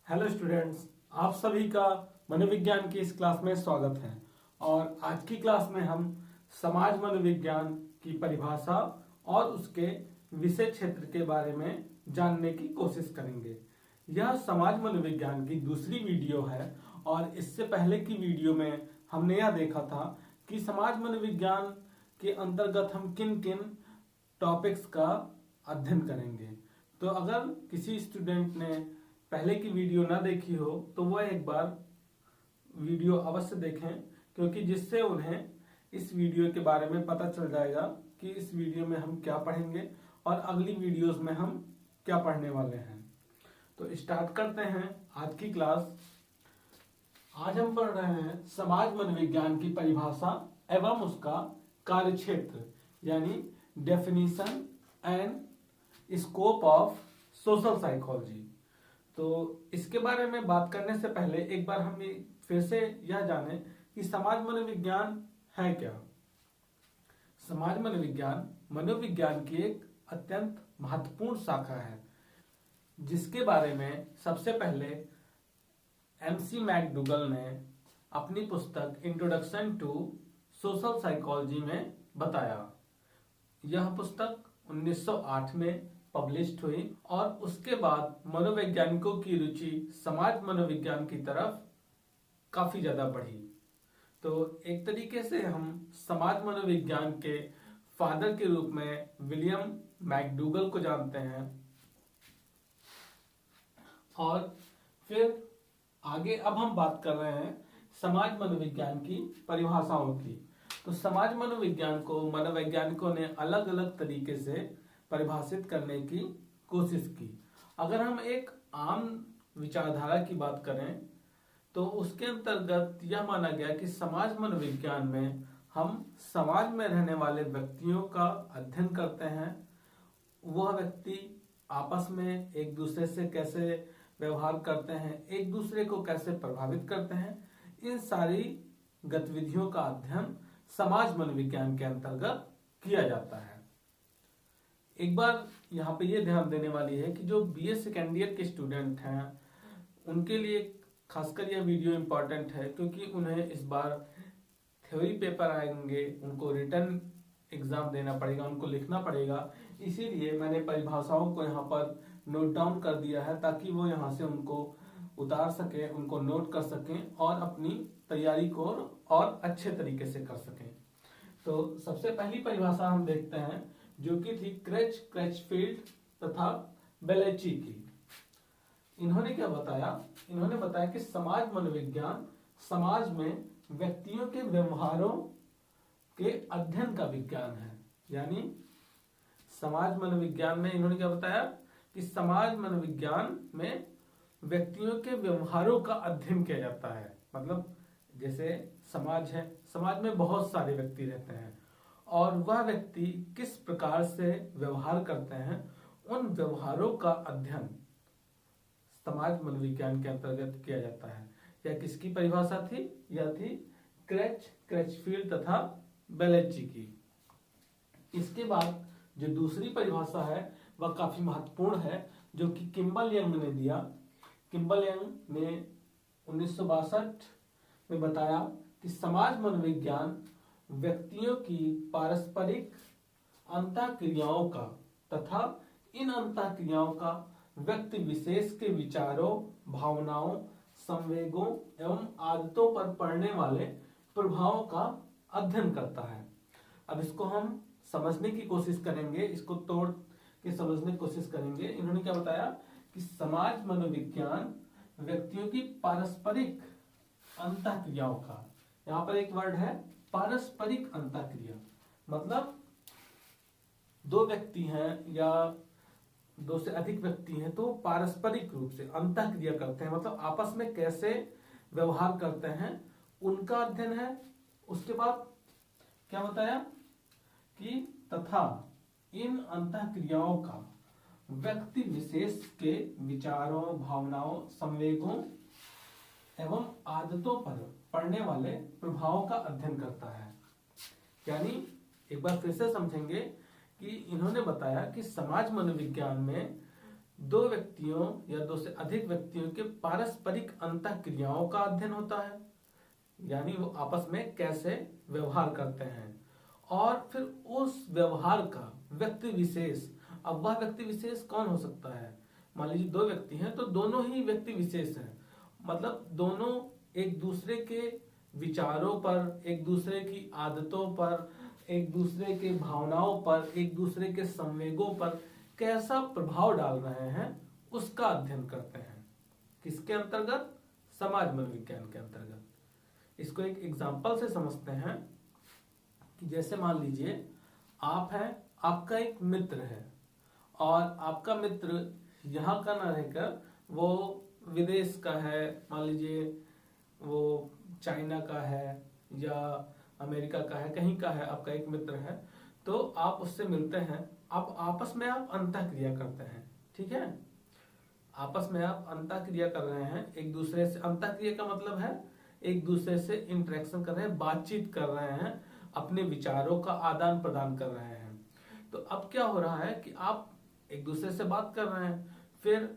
Hello students, आप सभी का मनोविज्ञान की इस क्लास में स्वागत है। और आज की क्लास में हम समाज मनोविज्ञान की परिभाषा और उसके विषय क्षेत्र के बारे में जानने की कोशिश करेंगे। यह समाज मनोविज्ञान की दूसरी वीडियो है और इससे पहले की वीडियो में हमने यह देखा था कि समाज मनोविज्ञान के अंतर्गत हम किन किन टॉपिक्स का अध्ययन करेंगे। तो अगर किसी स्टूडेंट ने पहले की वीडियो ना देखी हो तो वह एक बार वीडियो अवश्य देखें, क्योंकि जिससे उन्हें इस वीडियो के बारे में पता चल जाएगा कि इस वीडियो में हम क्या पढ़ेंगे और अगली वीडियोस में हम क्या पढ़ने वाले हैं। तो स्टार्ट करते हैं आज की क्लास। आज हम पढ़ रहे हैं समाज मनोविज्ञान की परिभाषा एवं उसका कार्यक्षेत्र, यानी definition and scope of social psychology. तो इसके बारे में बात करने से पहले एक बार हम फिर से यह जानें कि समाज मनोविज्ञान है क्या। समाज मनोविज्ञान मनोविज्ञान की एक अत्यंत महत्वपूर्ण शाखा है, जिसके बारे में सबसे पहले एमसी मैकडूगल ने अपनी पुस्तक इंट्रोडक्शन टू सोशल साइकोलॉजी में बताया। यह पुस्तक 1908 में पब्लिश्ड हुई और उसके बाद मनोवैज्ञानिकों की रुचि समाज मनोविज्ञान की तरफ काफी ज्यादा बढ़ी। तो एक तरीके से हम समाज मनोविज्ञान के फादर के रूप में विलियम मैकडूगल को जानते हैं। और फिर आगे अब हम बात कर रहे हैं समाज मनोविज्ञान की परिभाषाओं की। तो समाज मनोविज्ञान को मनोवैज्ञानिकों ने अलग अलग तरीके से परिभाषित करने की कोशिश की। अगर हम एक आम विचारधारा की बात करें तो उसके अंतर्गत यह माना गया कि समाज मनोविज्ञान में हम समाज में रहने वाले व्यक्तियों का अध्ययन करते हैं। वह व्यक्ति आपस में एक दूसरे से कैसे व्यवहार करते हैं, एक दूसरे को कैसे प्रभावित करते हैं, इन सारी गतिविधियों का अध्ययन समाज मनोविज्ञान के अंतर्गत किया जाता है। एक बार यहाँ पे ये ध्यान देने वाली है कि जो बीए सेकेंड ईयर के स्टूडेंट हैं उनके लिए खासकर यह वीडियो इम्पोर्टेंट है, क्योंकि उन्हें इस बार थ्योरी पेपर आएंगे, उनको रिटन एग्जाम देना पड़ेगा, उनको लिखना पड़ेगा। इसीलिए मैंने परिभाषाओं को यहाँ पर नोट डाउन कर दिया है ताकि वो यहाँ से उनको उतार सके, उनको नोट कर सकें और अपनी तैयारी को और अच्छे तरीके से कर सकें। तो सबसे पहली परिभाषा हम देखते हैं जो कि थी क्रैचफील्ड तथा बेलेची की। इन्होंने क्या बताया? इन्होंने बताया कि समाज मनोविज्ञान समाज में व्यक्तियों के व्यवहारों के अध्ययन का विज्ञान है। यानी समाज मनोविज्ञान में इन्होंने क्या बताया कि समाज मनोविज्ञान में व्यक्तियों के व्यवहारों का अध्ययन किया जाता है। मतलब जैसे समाज है, समाज में बहुत सारे व्यक्ति रहते हैं और वह व्यक्ति किस प्रकार से व्यवहार करते हैं, उन व्यवहारों का अध्ययन समाज मनोविज्ञान के अंतर्गत किया जाता है। यह किसकी परिभाषा थी? यह थी क्रैचफील्ड तथा बेलेची की। इसके बाद जो दूसरी परिभाषा है वह काफी महत्वपूर्ण है, जो कि किम्बल यंग ने दिया। किम्बल यंग ने 1962 में बताया कि समाज मनोविज्ञान व्यक्तियों की पारस्परिक अंतःक्रियाओं का तथा इन अंतःक्रियाओं का व्यक्ति विशेष के विचारों, भावनाओं, संवेगों एवं आदतों पर पड़ने वाले प्रभावों का अध्ययन करता है। अब इसको हम समझने की कोशिश करेंगे, इसको तोड़ के समझने की कोशिश करेंगे। इन्होंने क्या बताया कि समाज मनोविज्ञान व्यक्तियों की पारस्परिक अंतःक्रियाओं का, यहाँ पर एक वर्ड है पारस्परिक अंतःक्रिया, मतलब दो व्यक्ति हैं या दो से अधिक व्यक्ति हैं तो पारस्परिक रूप से अंतःक्रिया करते हैं, मतलब आपस में कैसे व्यवहार करते हैं उनका अध्ययन है। उसके बाद क्या बताया कि तथा इन अंतःक्रियाओं का व्यक्ति विशेष के विचारों, भावनाओं, संवेगों एवं आदतों पर पड़ने वाले प्रभावों का अध्ययन करता है। यानी एक बार फिर से समझेंगे कि इन्होंने बताया कि समाज मनोविज्ञान में दो व्यक्तियों या दो से अधिक व्यक्तियों के पारस्परिक अंतःक्रियाओं का अध्ययन होता है, यानी वो आपस में कैसे व्यवहार करते हैं, और फिर उस व्यवहार का व्यक्ति विशेष। अब वह व्यक्ति विशेष कौन हो सकता है? मान लीजिए दो व्यक्ति हैं तो दोनों ही व्यक्ति विशेष हैं, मतलब दोनों एक दूसरे के विचारों पर, एक दूसरे की आदतों पर, एक दूसरे के भावनाओं पर, एक दूसरे के संवेगों पर कैसा प्रभाव डाल रहे हैं उसका अध्ययन करते हैं। किसके अंतर्गत? समाज मनोविज्ञान के अंतर्गत। इसको एक एग्जाम्पल से समझते हैं कि जैसे मान लीजिए आप हैं, आपका एक मित्र है, और आपका मित्र यहाँ का ना रहकर वो विदेश का है, मान लीजिए वो चाइना का है या अमेरिका का है, कहीं का है, आपका एक मित्र है। तो आप उससे मिलते हैं, आप आपस में आप अंतःक्रिया करते हैं, ठीक है। आपस में आप अंतःक्रिया कर रहे हैं एक दूसरे से। अंतःक्रिया का मतलब है एक दूसरे से इंटरेक्शन कर रहे हैं, बातचीत कर रहे हैं, अपने विचारों का आदान प्रदान कर रहे हैं। तो अब क्या हो रहा है कि आप एक दूसरे से बात कर रहे हैं, फिर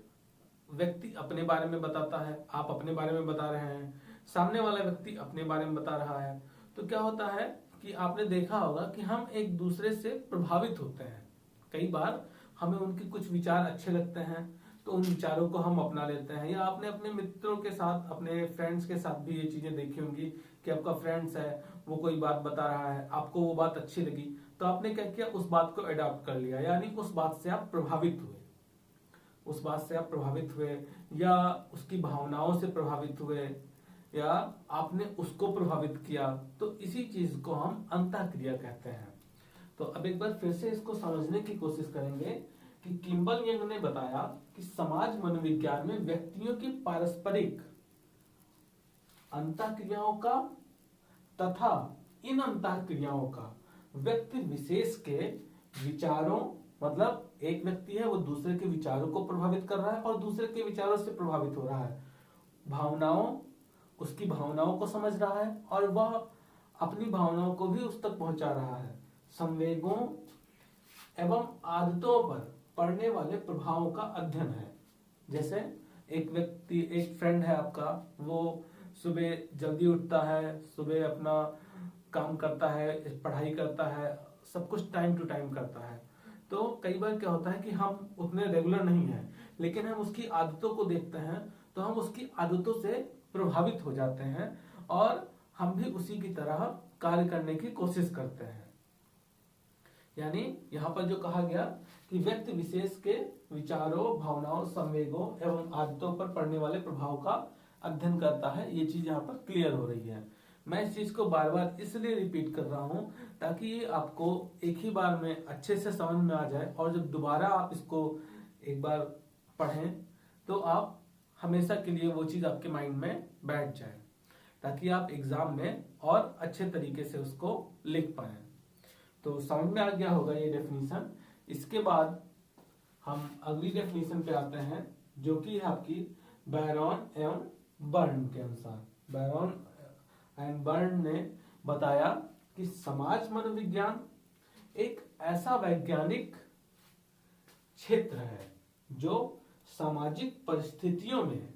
व्यक्ति अपने बारे में बताता है, आप अपने बारे में बता रहे हैं, सामने वाला व्यक्ति अपने बारे में बता रहा है। तो क्या होता है कि आपने देखा होगा कि हम एक दूसरे से प्रभावित होते हैं। कई बार हमें उनके कुछ विचार अच्छे लगते हैं तो उन विचारों को हम अपना लेते हैं, या आपने अपने मित्रों के साथ, अपने फ्रेंड्स के साथ भी ये चीजें देखी होंगी कि आपका फ्रेंड्स है, वो कोई बात बता रहा है, आपको वो बात अच्छी लगी तो आपने क्या किया, उस बात को अडॉप्ट कर लिया, यानी उस बात से आप प्रभावित हुए। उस बात से आप प्रभावित हुए या उसकी भावनाओं से प्रभावित हुए या आपने उसको प्रभावित किया, तो इसी चीज को हम अंतःक्रिया कहते हैं। तो अब एक बार फिर से इसको समझने की कोशिश करेंगे कि किम्बल यंग ने बताया कि समाज मनोविज्ञान में व्यक्तियों की पारस्परिक अंतःक्रियाओं का तथा इन अंतःक्रियाओं का व्यक्ति विशेष के विचारों, मतलब एक व्यक्ति है वो दूसरे के विचारों को प्रभावित कर रहा है और दूसरे के विचारों से प्रभावित हो रहा है, भावनाओं, उसकी भावनाओं को समझ रहा है और वह अपनी भावनाओं को भी उस तक पहुंचा रहा है, संवेगों एवं आदतों पर पड़ने वाले प्रभावों का अध्ययन है। जैसे एक व्यक्ति, एक फ्रेंड है आपका, वो सुबह जल्दी उठता है, सुबह अपना काम करता है, पढ़ाई करता है, सब कुछ टाइम टू टाइम करता है। तो कई बार क्या होता है कि हम उतने रेगुलर नहीं हैं, लेकिन हम उसकी आदतों को देखते हैं तो हम उसकी आदतों से प्रभावित हो जाते हैं और हम भी उसी की तरह कार्य करने की कोशिश करते हैं। यानी यहाँ पर जो कहा गया कि व्यक्ति विशेष के विचारों, भावनाओं, संवेगों एवं आदतों पर पड़ने वाले प्रभाव का अध्ययन करता है, ये चीज यहाँ पर क्लियर हो रही है। मैं इस चीज को बार बार इसलिए रिपीट कर रहा हूँ ताकि ये आपको एक ही बार में अच्छे से समझ में आ जाए, और जब दोबारा आप इसको एक बार पढ़ें तो आप हमेशा के लिए वो चीज आपके माइंड में बैठ जाए, ताकि आप एग्जाम में और अच्छे तरीके से उसको लिख पाए। तो समझ में आ गया होगा ये डेफिनेशन। इसके बाद हम अगली डेफिनेशन पे आते हैं, जो कि है आपकी बैरॉन एवं बर्न के अनुसार। बैरॉन एंड बर्न ने बताया कि समाज मनोविज्ञान एक ऐसा वैज्ञानिक क्षेत्र है जो सामाजिक परिस्थितियों में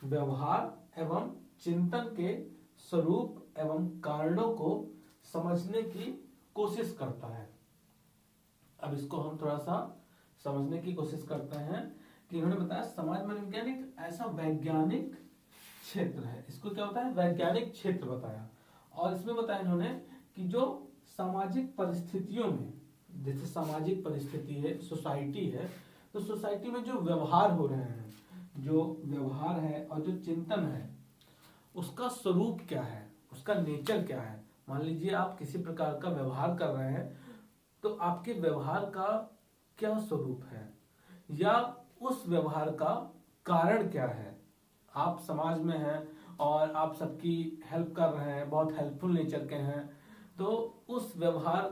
व्यवहार एवं चिंतन के स्वरूप एवं कारणों को समझने की कोशिश करता है। अब इसको हम थोड़ा सा समझने की कोशिश करते हैं कि इन्होंने बताया समाज मनोविज्ञान एक ऐसा वैज्ञानिक क्षेत्र है। इसको क्या होता है? वैज्ञानिक क्षेत्र बताया। और इसमें बताया इन्होंने कि जो सामाजिक परिस्थितियों में, जैसे सामाजिक परिस्थिति है, सोसाइटी है, तो सोसाइटी में जो व्यवहार हो रहे हैं, जो व्यवहार है और जो चिंतन है, उसका स्वरूप क्या है, उसका नेचर क्या है। मान लीजिए आप किसी प्रकार का व्यवहार कर रहे हैं तो आपके व्यवहार का क्या स्वरूप है, या उस व्यवहार का कारण क्या है। आप समाज में हैं और आप सबकी हेल्प कर रहे हैं, बहुत हेल्पफुल नेचर के हैं, तो उस व्यवहार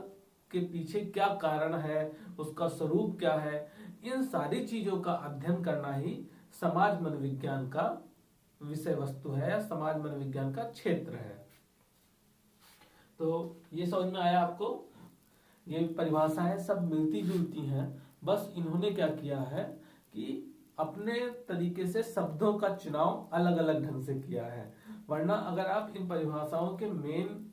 के पीछे क्या कारण है, उसका स्वरूप क्या है, इन सारी चीजों का अध्ययन करना ही समाज मनोविज्ञान का विषय वस्तु है या समाज मनोविज्ञान का क्षेत्र है। तो ये समझ में आया आपको? ये परिभाषाएं सब मिलती जुलती हैं, बस इन्होंने क्या किया है कि अपने तरीके से शब्दों का चुनाव अलग अलग ढंग से किया है। वरना अगर आप इन परिभाषाओं के मेन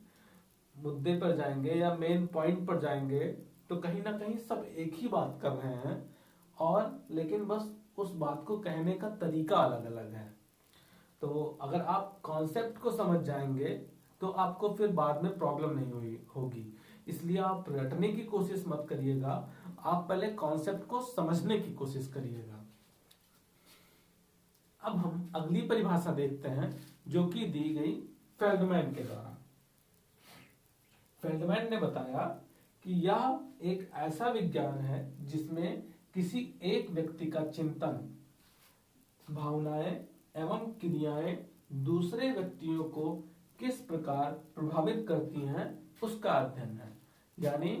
मुद्दे पर जाएंगे या मेन पॉइंट पर जाएंगे तो कहीं ना कहीं सब एक ही बात कर रहे हैं, और लेकिन बस उस बात को कहने का तरीका अलग अलग है। तो अगर आप कॉन्सेप्ट को समझ जाएंगे तो आपको फिर बाद में प्रॉब्लम नहीं होगी। इसलिए आप रटने की कोशिश मत करिएगा, आप पहले कॉन्सेप्ट को समझने की कोशिश करिएगा। अब हम अगली परिभाषा देखते हैं जो कि दी गई फेल्डमैन के द्वारा। फेल्डमैन ने बताया कि यह एक ऐसा विज्ञान है जिसमें किसी एक व्यक्ति का चिंतन, भावनाएं एवं क्रियाएं दूसरे व्यक्तियों को किस प्रकार प्रभावित करती हैं उसका अध्ययन है। यानी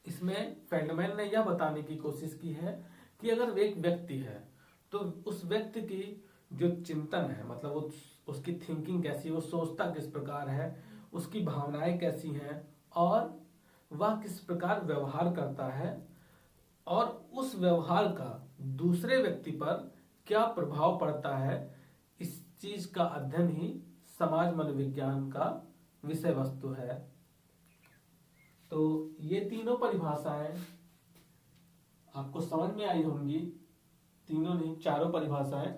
इसमें फेल्डमैन ने यह बताने की कोशिश की है कि अगर एक व्यक्ति है तो उस व्यक्ति की जो चिंतन है, मतलब उसकी थिंकिंग कैसी, वो सोचता किस प्रकार है, उसकी भावनाएं कैसी हैं और वह किस प्रकार व्यवहार करता है, और उस व्यवहार का दूसरे व्यक्ति पर क्या प्रभाव पड़ता है, इस चीज का अध्ययन ही समाज मनोविज्ञान का विषय वस्तु है। तो ये तीनों परिभाषाएं आपको समझ में आई होंगी। तीनों नहीं, चारों परिभाषाएं,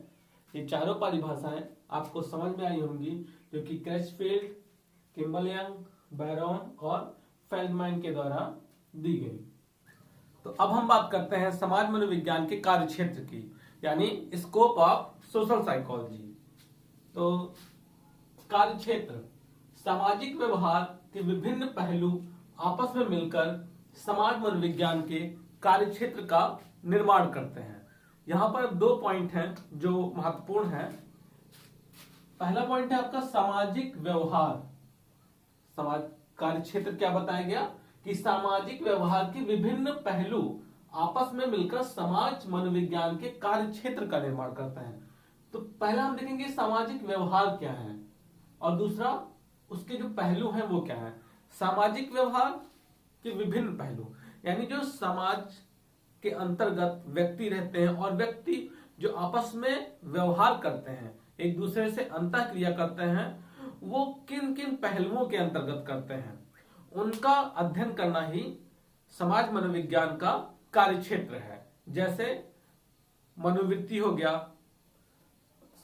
ये चारों परिभाषाएं आपको समझ में आई होंगी जो कि क्रैचफील्ड, किम्बल यंग, बैरोन और फेल्डमैन के द्वारा दी गई। तो अब हम बात करते हैं समाज मनोविज्ञान के कार्यक्षेत्र की, यानी स्कोप ऑफ सोशल साइकोलॉजी। तो कार्यक्षेत्र सामाजिक व्यवहार के विभिन्न पहलू आपस में मिलकर समाज मनोविज्ञान के कार्यक्षेत्र का निर्माण करते हैं। यहां पर 2 पॉइंट हैं जो महत्वपूर्ण हैं। पहला पॉइंट है आपका सामाजिक व्यवहार। समाज कार्यक्षेत्र क्या बताया गया कि सामाजिक व्यवहार के विभिन्न पहलू आपस में मिलकर समाज मनोविज्ञान के कार्यक्षेत्र का निर्माण करते हैं। तो पहला हम देखेंगे सामाजिक व्यवहार क्या है, और दूसरा उसके जो पहलू हैं वो क्या है। सामाजिक व्यवहार के विभिन्न पहलू, यानी जो समाज के अंतर्गत व्यक्ति रहते हैं और व्यक्ति जो आपस में व्यवहार करते हैं, एक दूसरे से अंतःक्रिया करते हैं, वो किन किन पहलुओं के अंतर्गत करते हैं, उनका अध्ययन करना ही समाज मनोविज्ञान का कार्यक्षेत्र है। जैसे मनोवृत्ति हो गया,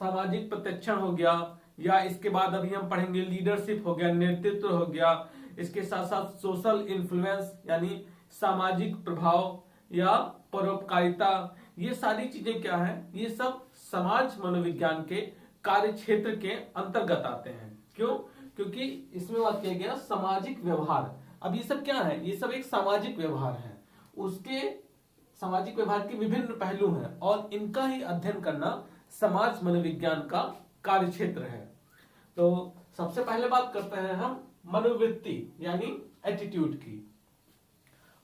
सामाजिक प्रत्यक्षण हो गया, या इसके बाद अभी हम पढ़ेंगे लीडरशिप हो गया, नेतृत्व हो गया, इसके साथ साथ सोशल इन्फ्लुएंस यानी सामाजिक प्रभाव या परोपकारिता, ये सारी चीजें क्या है, ये सब समाज मनोविज्ञान के कार्यक्षेत्र के अंतर्गत आते हैं। क्यों? क्योंकि इसमें बात किया गया सामाजिक व्यवहार। अब ये सब क्या है, ये सब एक सामाजिक व्यवहार है, उसके सामाजिक व्यवहार के विभिन्न पहलू हैं और इनका ही अध्ययन करना समाज मनोविज्ञान का कार्यक्षेत्र है। तो सबसे पहले बात करते हैं हम मनोवृत्ति यानी एटीट्यूड की।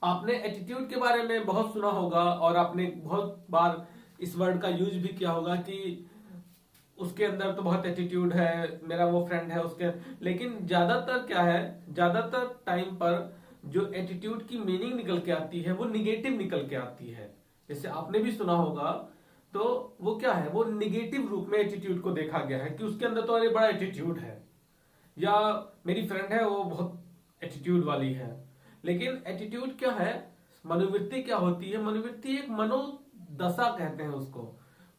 आपने एटीट्यूड के बारे में बहुत सुना होगा और आपने बहुत बार इस वर्ड का यूज भी किया होगा कि उसके अंदर तो बहुत एटीट्यूड है, मेरा वो फ्रेंड है उसके। लेकिन ज्यादातर क्या है, ज्यादातर टाइम पर जो एटीट्यूड की मीनिंग निकल के आती है वो निगेटिव निकल के आती है। जैसे आपने भी सुना होगा, तो वो क्या है, वो निगेटिव रूप में एटीट्यूड को देखा गया है कि उसके अंदर तो अरे बड़ा एटीट्यूड है, या मेरी फ्रेंड है वो बहुत एटीट्यूड वाली है। लेकिन एटीट्यूड क्या है, मनोवृत्ति क्या होती है, मनोवृत्ति एक मनोदशा कहते हैं उसको।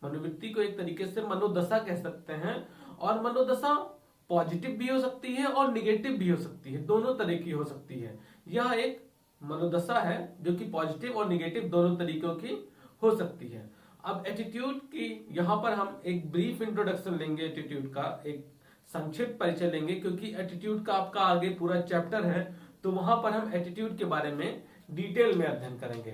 मनोवृत्ति को एक तरीके से मनोदशा कह सकते हैं, और मनोदशा पॉजिटिव भी हो सकती है और निगेटिव भी हो सकती है, दोनों तरह की हो सकती है। यह एक मनोदशा है जो कि पॉजिटिव और निगेटिव दोनों तरीकों की हो सकती है। अब एटीट्यूड की यहाँ पर हम एक ब्रीफ इंट्रोडक्शन लेंगे, एटीट्यूड का एक संक्षिप्त परिचय लेंगे, क्योंकि एटीट्यूड का आपका आगे पूरा चैप्टर है, तो वहां पर हम एटीट्यूड के बारे में डिटेल में अध्ययन करेंगे।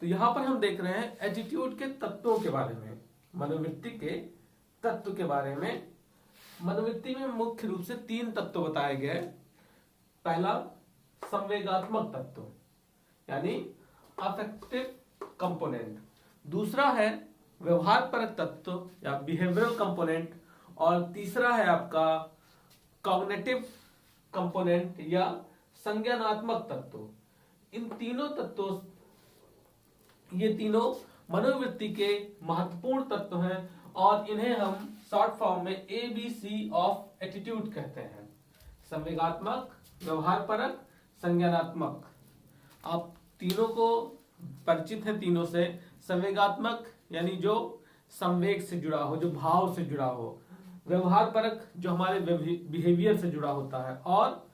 तो यहाँ पर हम देख रहे हैं एटीट्यूड के तत्वों के बारे में, मनोवृत्ति के तत्व के बारे में। मनोवृत्ति में मुख्य रूप से 3 तत्व बताए गए। पहला संवेगात्मक तत्व यानी अफेक्टिव कंपोनेंट, दूसरा है व्यवहार परक तत्व या बिहेवियरल कंपोनेंट, और तीसरा है आपका कॉग्निटिव कंपोनेंट या संज्ञानात्मक तत्व। इन तीनों तत्वों, ये तीनों मनोवृत्ति के महत्वपूर्ण तत्व हैं और इन्हें हम शॉर्ट फॉर्म में ABC ऑफ एटीट्यूड कहते हैं। संवेगात्मक, व्यवहारपरक, संज्ञानात्मक। आप तीनों को परिचित हैं तीनों से। संवेगात्मक यानी जो संवेग से जुड़ा हो, जो भाव से जुड़ा हो। व्यवहारपरक जो हमारे बिहेवियर से जुड़ा होता है। और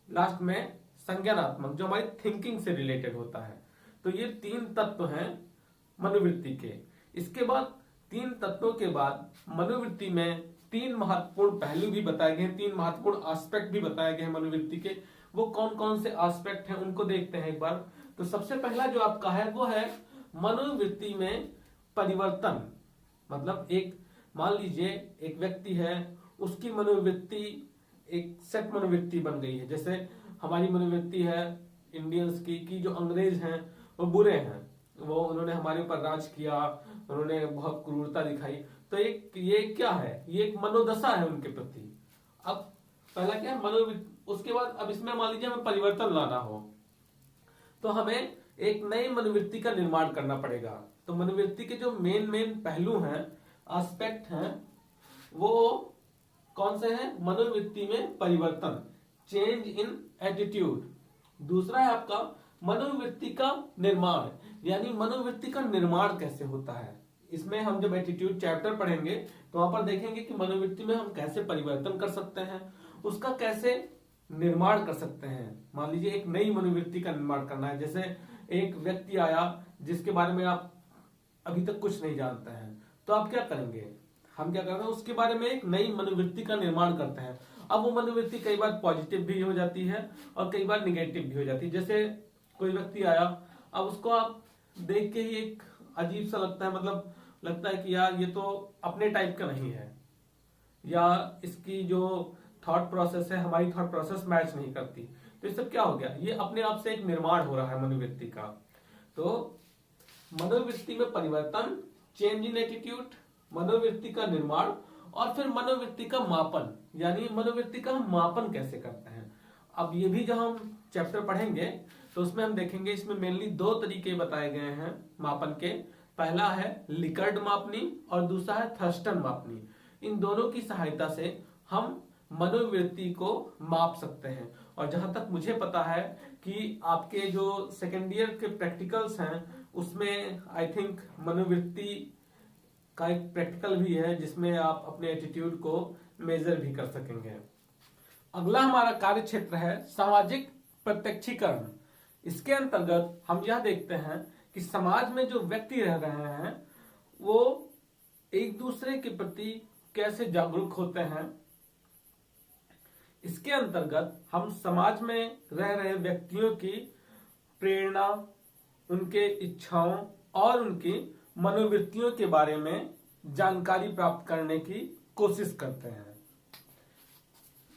लास्ट में संज्ञानात्मक जो हमारी थिंकिंग से रिलेटेड होता है। तो ये 3 तत्व हैं मनोवृत्ति के। इसके बाद 3 तत्वों के बाद मनोवृत्ति में 3 महत्वपूर्ण पहलू भी बताए गए हैं, 3 महत्वपूर्ण एस्पेक्ट भी बताए गए हैं मनोवृत्ति के। वो कौन कौन से एस्पेक्ट हैं उनको देखते हैं एक बार। तो सबसे पहला जो आपका है वो है मनोवृत्ति में परिवर्तन। मतलब एक मान लीजिए एक व्यक्ति है, उसकी मनोवृत्ति एक सेट मनोवृत्ति बन गई है। जैसे हमारी मनोवृत्ति है इंडियंस की कि जो अंग्रेज हैं वो बुरे हैं, वो उन्होंने हमारे ऊपर राज किया, उन्होंने बहुत क्रूरता दिखाई। तो ये क्या है, ये एक मनोदशा है उनके प्रति। अब पहला क्या है मनोवृत्ति, उसके बाद अब इसमें मान लीजिए हमें परिवर्तन लाना हो तो हमें एक नई मनोवृत्ति का निर्माण करना पड़ेगा। तो मनोवृत्ति के जो मेन पहलू हैं, एस्पेक्ट हैं, वो कौन से हैं? मनोवृत्ति में परिवर्तन, चेंज इन एटीट्यूड। दूसरा है आपका मनोवृत्ति का निर्माण, यानी मनोवृत्ति का निर्माण कैसे होता है। इसमें हम जब एटीट्यूड चैप्टर पढ़ेंगे तो वहां पर देखेंगे कि मनोवृत्ति में हम कैसे परिवर्तन कर सकते हैं, उसका कैसे निर्माण कर सकते हैं। मान लीजिए एक नई मनोवृत्ति का निर्माण करना है। जैसे एक व्यक्ति आया जिसके बारे में आप अभी तक कुछ नहीं जानते हैं, तो आप क्या करेंगे? हम क्या करते हैं, उसके बारे में एक नई मनोवृत्ति का निर्माण करते हैं। अब वो मनोवृत्ति कई बार पॉजिटिव भी हो जाती है और कई बार निगेटिव भी हो जाती है। जैसे कोई व्यक्ति आया, अब उसको आप देख के ही एक अजीब सा लगता है, मतलब लगता है कि यार ये तो अपने टाइप का नहीं है, या इसकी जो थॉट प्रोसेस है हमारी थॉट प्रोसेस मैच नहीं करती। तो ये सब क्या हो गया, ये अपने आप से एक निर्माण हो रहा है मनोवृत्ति का। तो मनोवृत्ति में परिवर्तन, चेंज इन एटीट्यूड, मनोवृत्ति का निर्माण, और फिर मनोवृत्ति का मापन, यानी मनोवृत्ति का हम मापन कैसे करते हैं। अब ये भी जब हम चैप्टर पढ़ेंगे तो उसमें हम देखेंगे, इसमें मेनली 2 तरीके बताए गए हैं मापन के। पहला है लिकर्ट मापनी और दूसरा है थर्स्टन मापनी। इन दोनों की सहायता से हम मनोवृत्ति को माप सकते हैं। और जहां तक मुझे पता है कि आपके जो सेकेंड ईयर के प्रैक्टिकल्स हैं उसमें आई थिंक मनोवृत्ति का एक प्रैक्टिकल भी है जिसमें आप अपने एटीट्यूड को मेजर भी कर सकेंगे। अगला हमारा कार्य क्षेत्र है सामाजिक प्रत्यक्षीकरण। इसके अंतर्गत हम यह देखते हैं कि समाज में जो व्यक्ति रह रहे हैं वो एक दूसरे के प्रति कैसे जागरूक होते हैं। इसके अंतर्गत हम समाज में रह रहे व्यक्तियों की प्रेरणा, उनके इच्छाओं और उनकी मनोवृत्तियों के बारे में जानकारी प्राप्त करने की कोशिश करते हैं।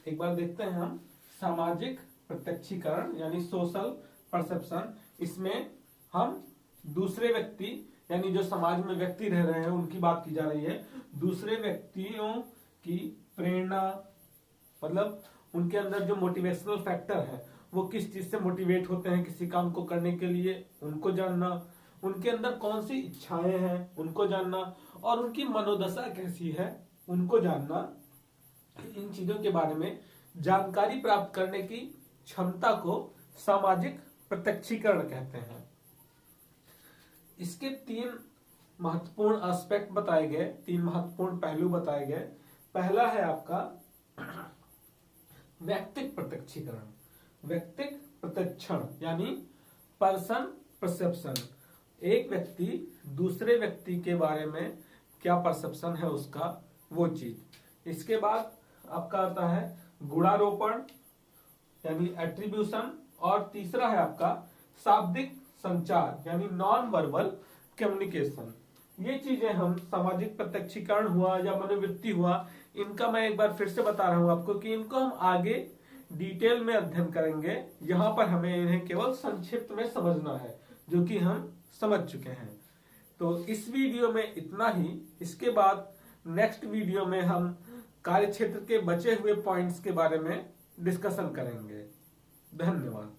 एक बार देखते हैं हम सामाजिक प्रत्यक्षीकरण यानी सोशल परसेप्शन। इसमें हम दूसरे व्यक्ति यानी जो समाज में व्यक्ति रह रहे हैं उनकी बात की जा रही है। दूसरे व्यक्तियों की प्रेरणा, मतलब उनके अंदर जो मोटिवेशनल फैक्टर है वो किस चीज से मोटिवेट होते हैं किसी काम को करने के लिए, उनको जानना। उनके अंदर कौन सी इच्छाएं हैं उनको जानना, और उनकी मनोदशा कैसी है उनको जानना। इन चीजों के बारे में जानकारी प्राप्त करने की क्षमता को सामाजिक प्रत्यक्षीकरण कहते हैं। इसके 3 महत्वपूर्ण एस्पेक्ट बताए गए, 3 महत्वपूर्ण पहलू बताए गए। पहला है आपका व्यक्तिक प्रत्यक्षीकरण, व्यक्तिक प्रत्यक्षण यानी पर्सन परसेप्शन। एक व्यक्ति दूसरे व्यक्ति के बारे में क्या परसेप्शन है उसका, वो चीज। इसके बाद आपका आता है गुणारोपण यानी एट्रीब्यूशन, और तीसरा है आपका शाब्दिक संचार यानी नॉन वर्बल कम्युनिकेशन। ये चीजें हम सामाजिक प्रत्यक्षीकरण हुआ या मनोवृत्ति हुआ, इनका मैं एक बार फिर से बता रहा हूं आपको कि इनको हम आगे डिटेल में अध्ययन करेंगे। यहाँ पर हमें इन्हें केवल संक्षिप्त में समझना है, जो कि हम समझ चुके हैं। तो इस वीडियो में इतना ही। इसके बाद नेक्स्ट वीडियो में हम कार्यक्षेत्र के बचे हुए पॉइंट्स के बारे में डिस्कशन करेंगे। धन्यवाद।